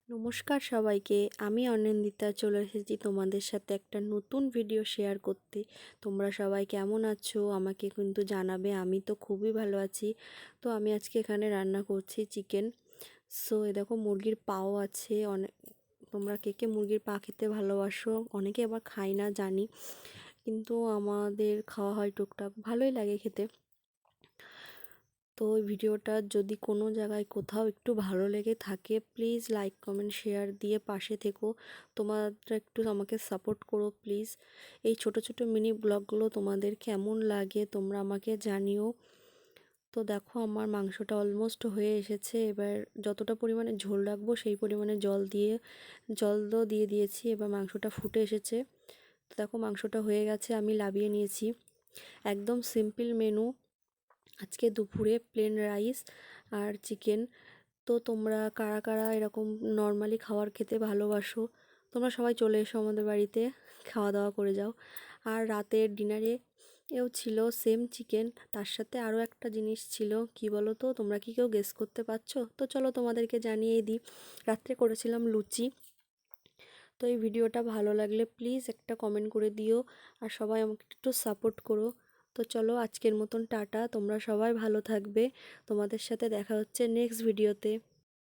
নমস্কার সবাইকে, আমি অনিন্দিতা চলে এসেছি তোমাদের সাথে একটা নতুন ভিডিও শেয়ার করতে। তোমরা সবাই কেমন আছো আমাকে কিন্তু জানাবে। আমি তো খুবই ভালো আছি। তো আমি আজকে এখানে রান্না করছি চিকেন। এ দেখো মুরগির পাও আছে। অনেক তোমরা কে কে মুরগির পা খেতে ভালোবাসো, অনেকে আবার খাই না জানি, কিন্তু আমাদের খাওয়া হয় টুকটাক, ভালোই লাগে খেতে। তো ওই ভিডিওটা যদি কোনো জায়গায় কোথাও একটু ভালো লেগে থাকে, প্লিজ লাইক কমেন্ট শেয়ার দিয়ে পাশে থেকো। তোমরা একটু আমাকে সাপোর্ট করো প্লিজ। এই ছোট ছোট মিনি ব্লগগুলো তোমাদের কেমন লাগে তোমরা আমাকে জানিও। তো দেখো আমার মাংসটা অলমোস্ট হয়ে এসেছে। এবার যতটা পরিমাণে ঝোল রাখবো সেই পরিমাণে জল দিয়ে দিয়েছি। এবার মাংসটা ফুটে এসেছে। তো দেখো মাংসটা হয়ে গেছে, আমি নামিয়ে নিয়েছি। একদম সিম্পল মেনু আজকে দুপুরে, প্লেন রাইস আর চিকেন। তো তোমরা কারা কারা এরকম নর্মালি খাবার খেতে ভালোবাসো, তোমরা সবাই চলে এসো আমাদের বাড়িতে, খাওয়া দাওয়া করে যাও। আর রাতের ডিনারে ছিল সেম চিকেন, তার সাথে আরও একটা জিনিস ছিল, কি বলো তো? তোমরা কি কেউ গেস করতে পারছো? তো চলো তোমাদেরকে জানিয়ে দিই। রাত্রে করেছিলাম লুচি। তো এই ভিডিওটা ভালো লাগলে প্লিজ একটা কমেন্ট করে দিও, আর সবাই আমাকে একটু সাপোর্ট করো। তো চলো আজকের মতন টাটা, তোমরা সবাই ভালো থাকবে। তোমাদের সাথে দেখা হচ্ছে নেক্সট ভিডিওতে।